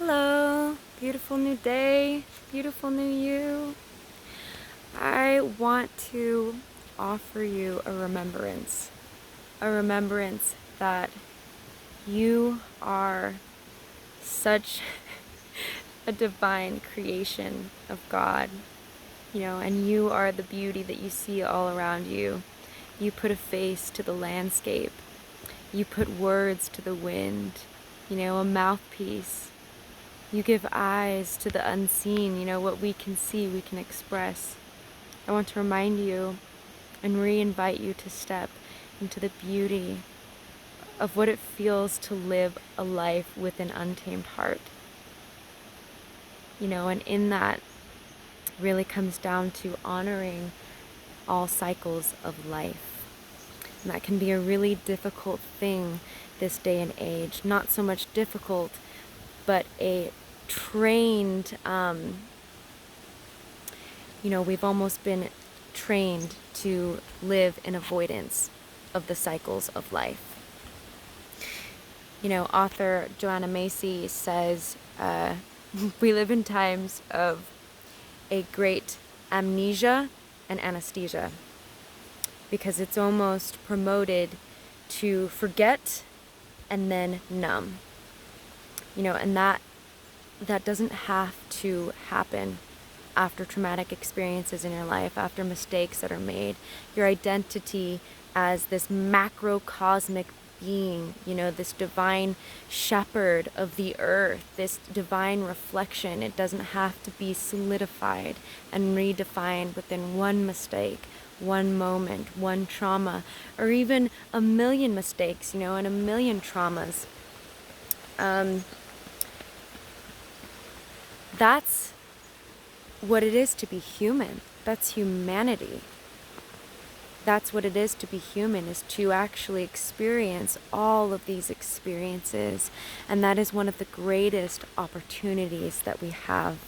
Hello, beautiful new day, beautiful new you. I want to offer you a remembrance that you are such a divine creation of God, and you are the beauty that you see all around you. You put a face to the landscape, you put words to the wind, a mouthpiece. You give eyes to the unseen, what we can see, we can express. I want to remind you and re-invite you to step into the beauty of what it feels to live a life with an untamed heart. And in that really comes down to honoring all cycles of life. And that can be a really difficult thing this day and age. Not so much difficult, but a trained, we've almost been trained to live in avoidance of the cycles of life. Author Joanna Macy says, we live in times of a great amnesia and anesthesia, because it's almost promoted to forget and then numb. And that doesn't have to happen after traumatic experiences in your life, after mistakes that are made. Your identity as this macrocosmic being, this divine shepherd of the earth, this divine reflection, it doesn't have to be solidified and redefined within one mistake, one moment, one trauma, or even a million mistakes, and a million traumas. That's what it is to be human. That's humanity. That's what it is to be human, is to actually experience all of these experiences. And that is one of the greatest opportunities that we have.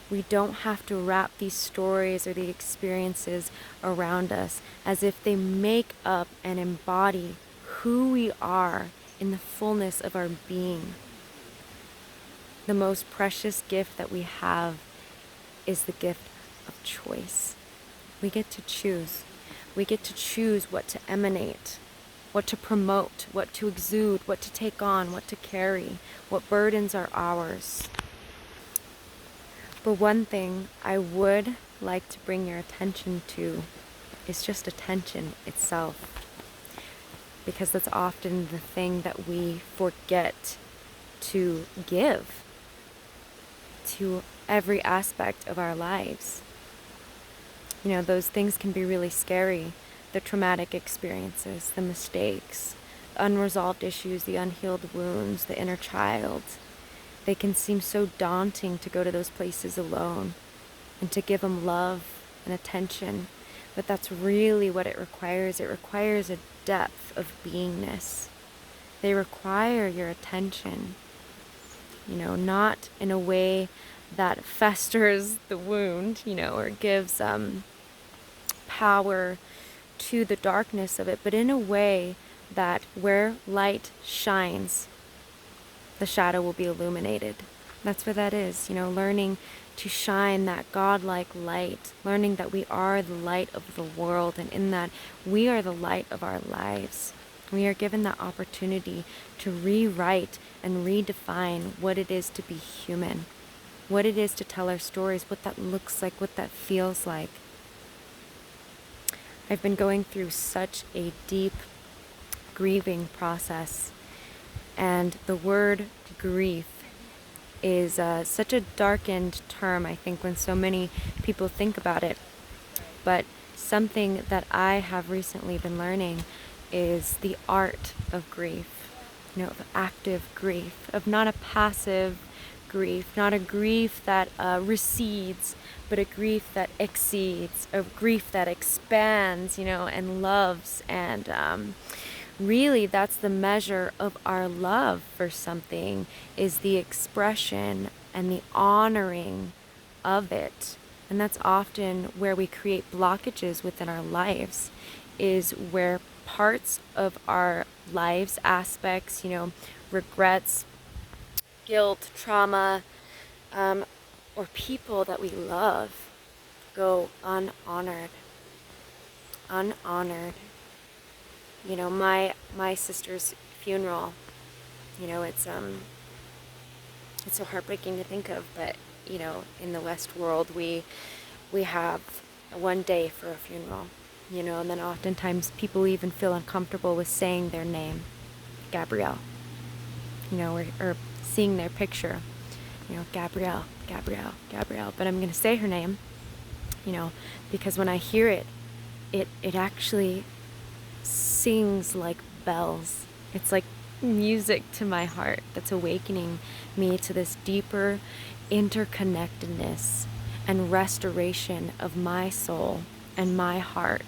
We don't have to wrap these stories or the experiences around us as if they make up and embody who we are in the fullness of our being. The most precious gift that we have is the gift of choice. We get to choose. We get to choose what to emanate, what to promote, what to exude, what to take on, what to carry, what burdens are ours. But one thing I would like to bring your attention to is just attention itself, because that's often the thing that we forget to give to every aspect of our lives. Those things can be really scary. The traumatic experiences, the mistakes, unresolved issues, the unhealed wounds, the inner child. They can seem so daunting to go to those places alone and to give them love and attention. But that's really what it requires. It requires a depth of beingness. They require your attention. Not in a way that festers the wound, or gives power to the darkness of it, but in a way that where light shines, the shadow will be illuminated. That's what that is, learning to shine that godlike light, learning that we are the light of the world, and in that we are the light of our lives. We are given that opportunity to rewrite and redefine what it is to be human, what it is to tell our stories, what that looks like, what that feels like. I've been going through such a deep grieving process, and the word grief is such a darkened term, I think, when so many people think about it. But something that I have recently been learning is the art of grief, of active grief, of not a passive grief, not a grief that recedes, but a grief that exceeds, a grief that expands, and loves. And really, that's the measure of our love for something, is the expression and the honoring of it. And that's often where we create blockages within our lives, is where parts of our lives, aspects, regrets, guilt, trauma, or people that we love go unhonored. Unhonored. You know, my sister's funeral, you know, it's so heartbreaking to think of, but you know, in the West world, we have one day for a funeral, you know, and then oftentimes people even feel uncomfortable with saying their name, Gabrielle, you know, or seeing their picture, you know, Gabrielle, Gabrielle, Gabrielle, but I'm going to say her name, you know, because when I hear it, it actually sings like bells. It's like music to my heart that's awakening me to this deeper interconnectedness and restoration of my soul and my heart,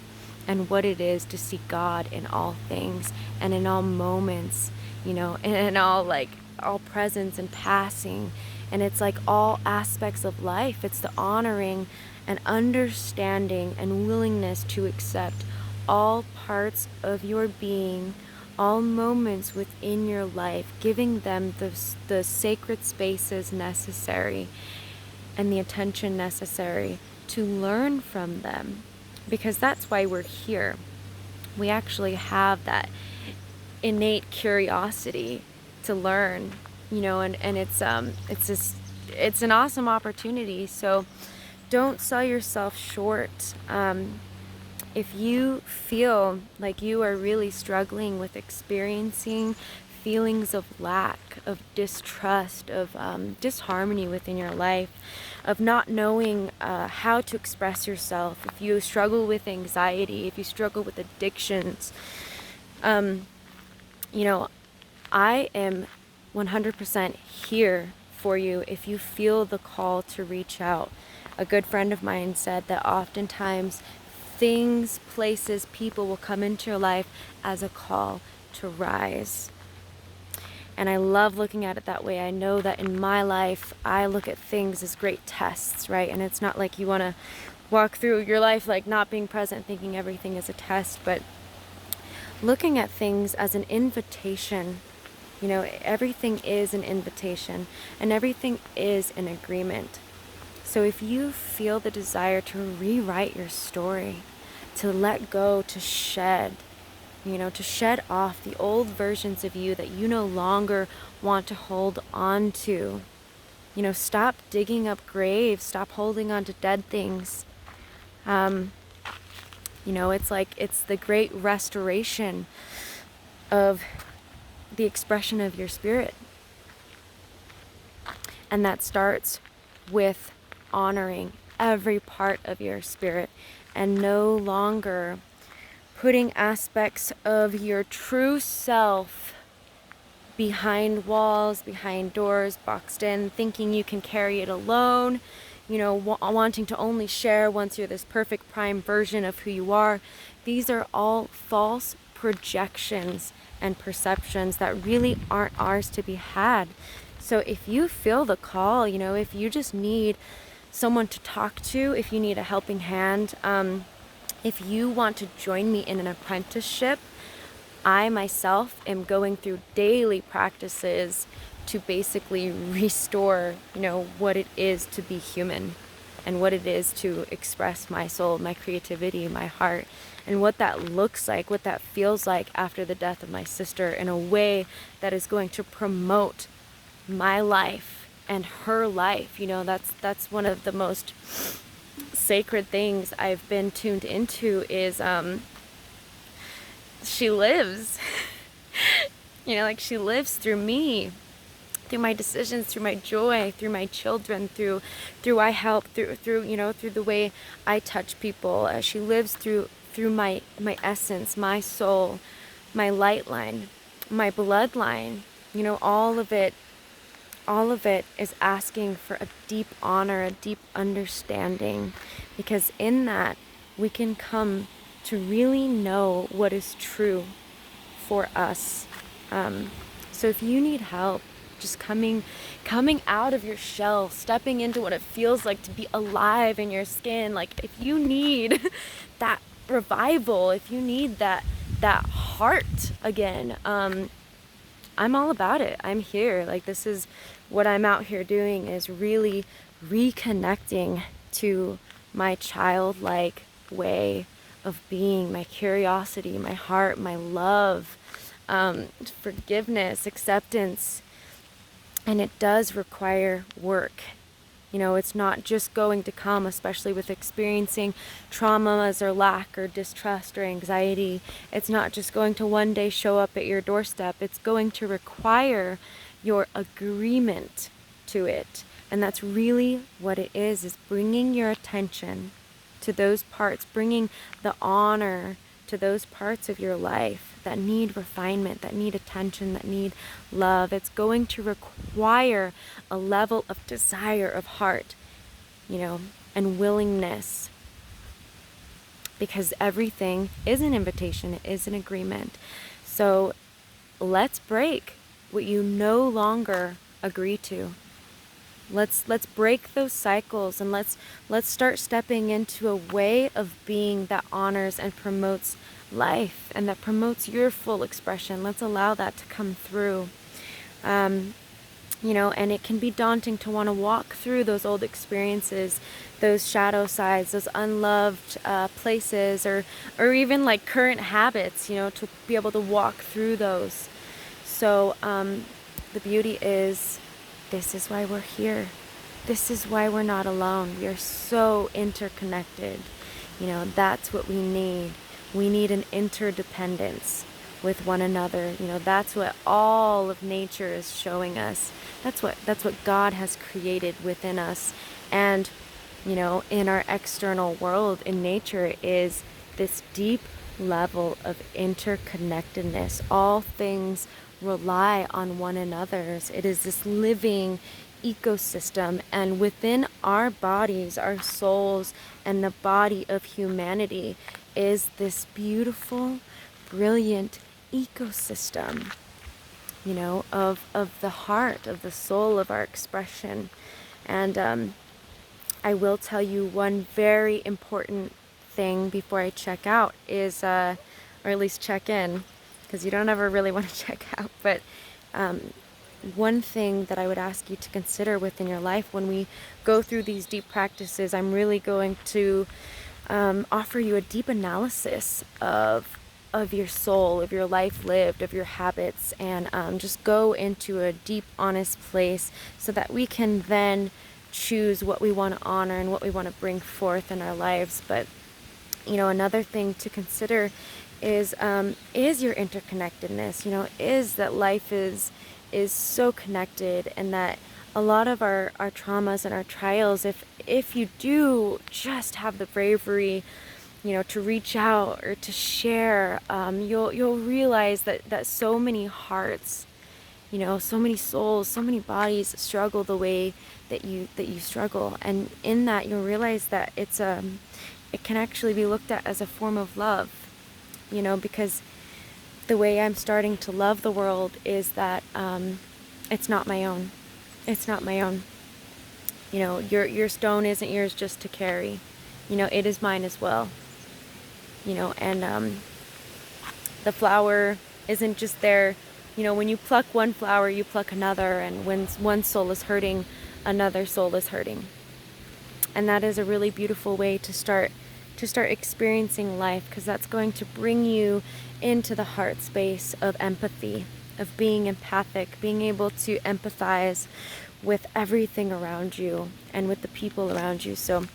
and what it is to see God in all things and in all moments, you know, and in all presence and passing. And it's like all aspects of life. It's the honoring and understanding and willingness to accept all parts of your being, all moments within your life, giving them the sacred spaces necessary and the attention necessary to learn from them. Because that's why we're here. We actually have that innate curiosity to learn, you know, and it's an awesome opportunity. So don't sell yourself short. If you feel like you are really struggling with experiencing feelings of lack, of distrust, of disharmony within your life, of not knowing how to express yourself, if you struggle with anxiety, if you struggle with addictions, you know, I am 100% here for you if you feel the call to reach out. A good friend of mine said that oftentimes things, places, people will come into your life as a call to rise. And I love looking at it that way. I know that in my life, I look at things as great tests, right? And it's not like you want to walk through your life like not being present, thinking everything is a test, but looking at things as an invitation. You know, everything is an invitation and everything is an agreement. So if you feel the desire to rewrite your story, to let go, to shed, you know, to shed off the old versions of you that you no longer want to hold on to, you know, stop digging up graves, stop holding on to dead things. You know, it's like, it's the great restoration of the expression of your spirit. And that starts with honoring every part of your spirit and no longer putting aspects of your true self behind walls, behind doors, boxed in, thinking you can carry it alone, you know, wanting to only share once you're this perfect prime version of who you are. These are all false projections and perceptions that really aren't ours to be had. So if you feel the call, you know, if you just need someone to talk to, if you need a helping hand, if you want to join me in an apprenticeship, I myself am going through daily practices to basically restore, you know, what it is to be human and what it is to express my soul, my creativity, my heart, and what that looks like, what that feels like after the death of my sister in a way that is going to promote my life and her life. You know, that's one of the most sacred things I've been tuned into is she lives. You know, like she lives through me, through my decisions, through my joy, through my children, through I help, through you know, through the way I touch people. She lives through my essence, my soul, my light line, my bloodline. You know, all of it is asking for a deep honor, a deep understanding, because in that we can come to really know what is true for us. So if you need help, just coming out of your shell, stepping into what it feels like to be alive in your skin, like if you need that revival, if you need that heart again, I'm all about it. I'm here. Like, this is what I'm out here doing is really reconnecting to my childlike way of being, my curiosity, my heart, my love, forgiveness, acceptance. And it does require work. You know, it's not just going to come, especially with experiencing traumas or lack or distrust or anxiety. It's not just going to one day show up at your doorstep. It's going to require your agreement to it. And that's really what it is bringing your attention to those parts, bringing the honor to those parts of your life that need refinement, that need attention, that need love. It's going to require a level of desire of heart, you know, and willingness, because everything is an invitation, it is an agreement. So let's break what you no longer agree to. Let's break those cycles, and let's start stepping into a way of being that honors and promotes life and that promotes your full expression. Let's allow that to come through. You know, and it can be daunting to want to walk through those old experiences, those shadow sides, those unloved places, or even like current habits, you know, to be able to walk through those. So the beauty is, this is why we're here. This is why we're not alone. We are so interconnected. You know, that's what we need. We need an interdependence with one another. You know, that's what all of nature is showing us. That's what God has created within us. And, you know, in our external world, in nature, is this deep level of interconnectedness. All things rely on one another's. It is this living ecosystem, and within our bodies, our souls, and the body of humanity is this beautiful, brilliant ecosystem, you know, of the heart, of the soul, of our expression. And I will tell you one very important thing before I check out is, or at least check in, because you don't ever really want to check out, but one thing that I would ask you to consider within your life when we go through these deep practices, I'm really going to offer you a deep analysis of your soul, of your life lived, of your habits, and just go into a deep, honest place so that we can then choose what we want to honor and what we want to bring forth in our lives. But, you know, another thing to consider is your interconnectedness. You know, is that life is so connected, and that a lot of our traumas and our trials, if you do just have the bravery, you know, to reach out or to share, you'll realize that so many hearts, you know, so many souls, so many bodies struggle the way that you struggle, and in that you'll realize that it can actually be looked at as a form of love, you know, because the way I'm starting to love the world is that it's not my own. It's not my own. You know, your stone isn't yours just to carry. You know, it is mine as well. You know, and the flower isn't just there. You know, when you pluck one flower, you pluck another, and when one soul is hurting, another soul is hurting. And that is a really beautiful way to start experiencing life, because that's going to bring you into the heart space of empathy, of being empathic, being able to empathize with everything around you and with the people around you. So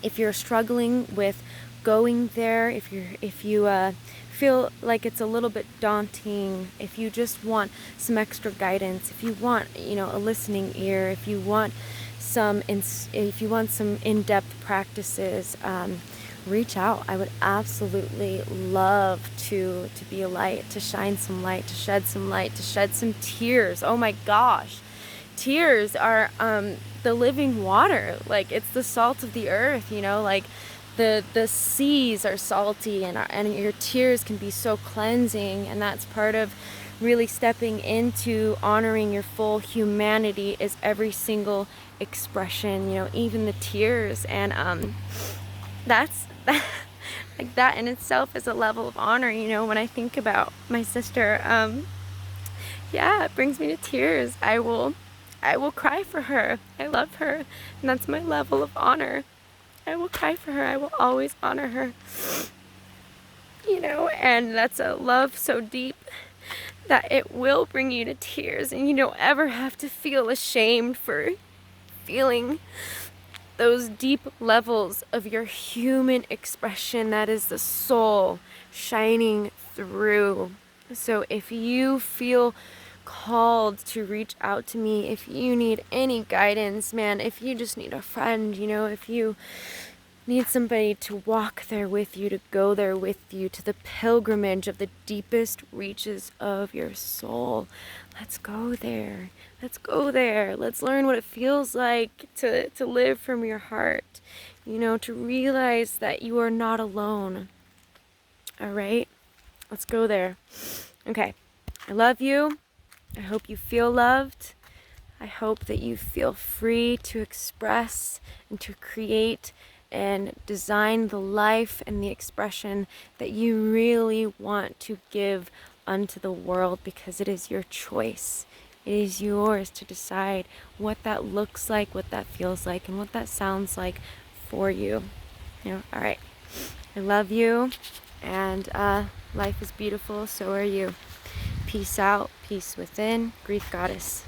if you're struggling with going there, if you feel like it's a little bit daunting, if you just want some extra guidance, if you want, you know, a listening ear, if you want some in-depth practices, reach out. I would absolutely love to be a light, to shine some light, to shed some light, to shed some tears. Oh my gosh, tears are the living water. Like, it's the salt of the earth, you know, like the seas are salty, and your tears can be so cleansing, and that's part of really stepping into honoring your full humanity, is every single expression, you know, even the tears. And that's like, that in itself is a level of honor. You know, when I think about my sister, yeah, it brings me to tears. I will I will cry for her. I love her, and that's my level of honor. I will cry for her. I will always honor her. You know, and that's a love so deep that it will bring you to tears, and you don't ever have to feel ashamed for feeling those deep levels of your human expression that is the soul shining through. So if you feel called to reach out to me, if you need any guidance, man, if you just need a friend, you know, if you need somebody to walk there with you, to go there with you, to the pilgrimage of the deepest reaches of your soul, let's go there. Let's go there. Let's learn what it feels like to live from your heart, you know, to realize that you are not alone. All right? Let's go there. Okay. I love you. I hope you feel loved. I hope that you feel free to express and to create and design the life and the expression that you really want to give unto the world, because it is your choice. It is yours to decide what that looks like, what that feels like, and what that sounds like for you. You know, all right. I love you, and life is beautiful, so are you. Peace out, peace within. Grief Goddess.